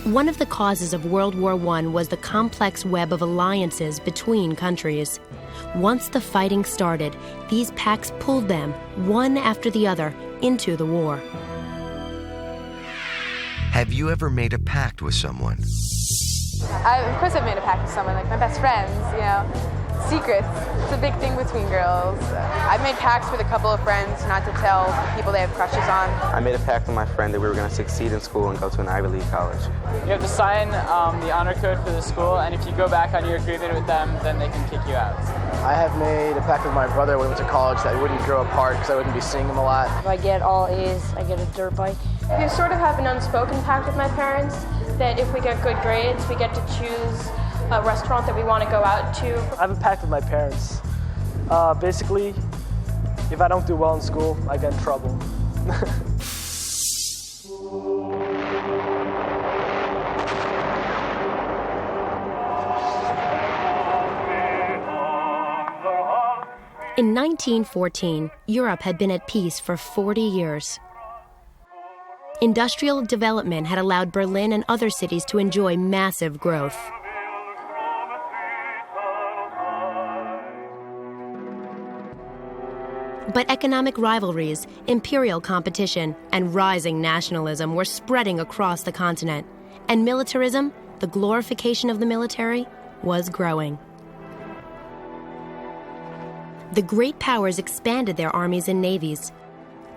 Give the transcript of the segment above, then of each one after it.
One of the causes of World War I was the complex web of alliances between countries. Once the fighting started, these pacts pulled them, one after the other, into the war. Have you ever made a pact with someone? Of course I've made a pact with someone, like my best friends, Secrets. It's a big thing between girls. I've made pacts with a couple of friends not to tell people they have crushes on. I made a pact with my friend that we were going to succeed in school and go to an Ivy League college. You have to sign the honor code for the school, and if you go back on your agreement with them, then they can kick you out. I have made a pact with my brother when we went to college that we wouldn't grow apart because I wouldn't be seeing him a lot. If I get all A's, I get a dirt bike. We sort of have an unspoken pact with my parents that if we get good grades, we get to choose a restaurant that we want to go out to. I have a pact with my parents. Basically, if I don't do well in school, I get in trouble. In 1914, Europe had been at peace for 40 years. Industrial development had allowed Berlin and other cities to enjoy massive growth. But economic rivalries, imperial competition, and rising nationalism were spreading across the continent, and militarism, the glorification of the military, was growing. The great powers expanded their armies and navies.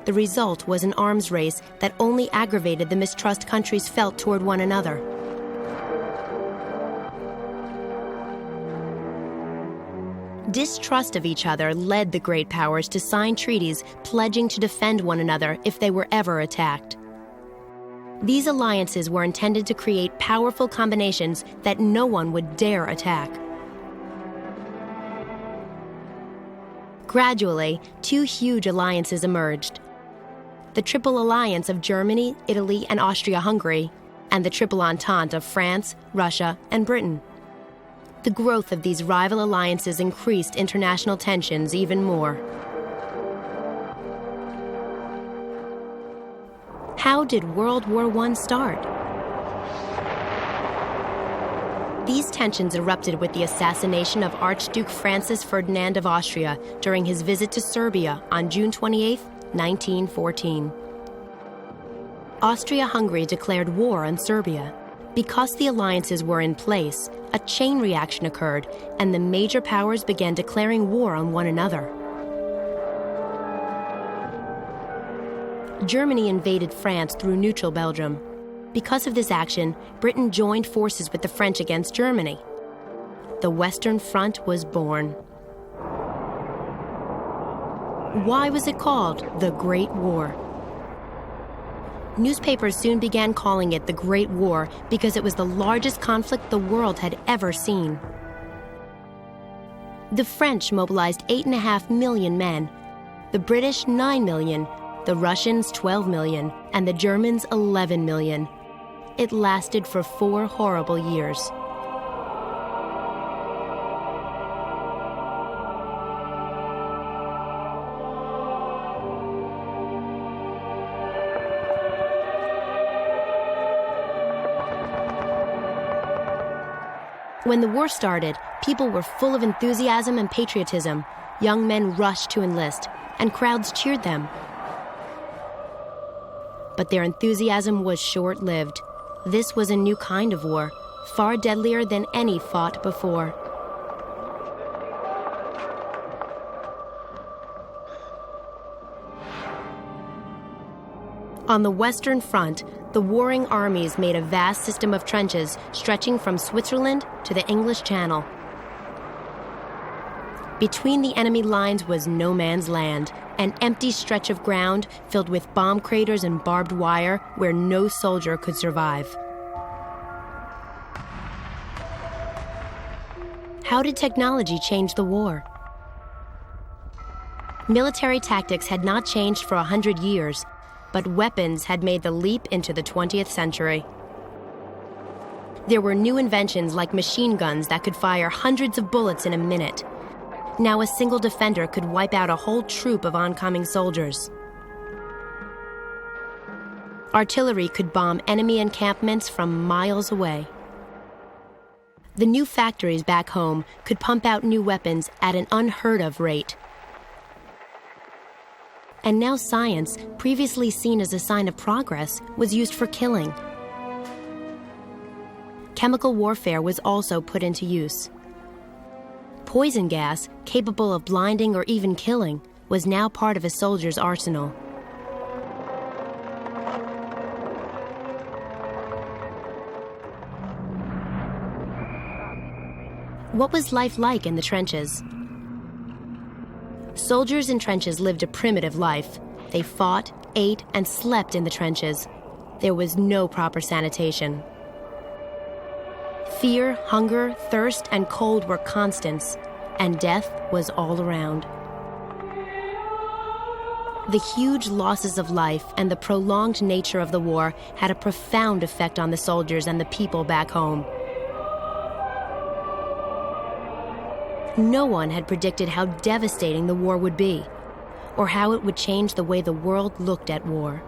The result was an arms race that only aggravated the mistrust countries felt toward one another. Distrust of each other led the great powers to sign treaties pledging to defend one another if they were ever attacked. These alliances were intended to create powerful combinations that no one would dare attack. Gradually, two huge alliances emerged: the Triple Alliance of Germany, Italy, and Austria-Hungary, and the Triple Entente of France, Russia, and Britain. The growth of these rival alliances increased international tensions even more. How did World War I start? These tensions erupted with the assassination of Archduke Francis Ferdinand of Austria during his visit to Serbia on June 28, 1914. Austria-Hungary declared war on Serbia. Because the alliances were in place, a chain reaction occurred, and the major powers began declaring war on one another. Germany invaded France through neutral Belgium. Because of this action, Britain joined forces with the French against Germany. The Western Front was born. Why was it called the Great War? Newspapers soon began calling it the Great War because it was the largest conflict the world had ever seen. The French mobilized 8.5 million men, the British 9 million, the Russians 12 million, and the Germans 11 million. It lasted for 4 horrible years. When the war started, people were full of enthusiasm and patriotism. Young men rushed to enlist, and crowds cheered them. But their enthusiasm was short-lived. This was a new kind of war, far deadlier than any fought before. On the Western Front, the warring armies made a vast system of trenches stretching from Switzerland to the English Channel. Between the enemy lines was no man's land, an empty stretch of ground filled with bomb craters and barbed wire where no soldier could survive. How did technology change the war? Military tactics had not changed for 100 years, but weapons had made the leap into the 20th century. There were new inventions like machine guns that could fire hundreds of bullets in a minute. Now a single defender could wipe out a whole troop of oncoming soldiers. Artillery could bomb enemy encampments from miles away. The new factories back home could pump out new weapons at an unheard-of rate. And now science, previously seen as a sign of progress, was used for killing. Chemical warfare was also put into use. Poison gas, capable of blinding or even killing, was now part of a soldier's arsenal. What was life like in the trenches? Soldiers in trenches lived a primitive life. They fought, ate, and slept in the trenches. There was no proper sanitation. Fear, hunger, thirst, and cold were constants, and death was all around. The huge losses of life and the prolonged nature of the war had a profound effect on the soldiers and the people back home. No one had predicted how devastating the war would be, or how it would change the way the world looked at war.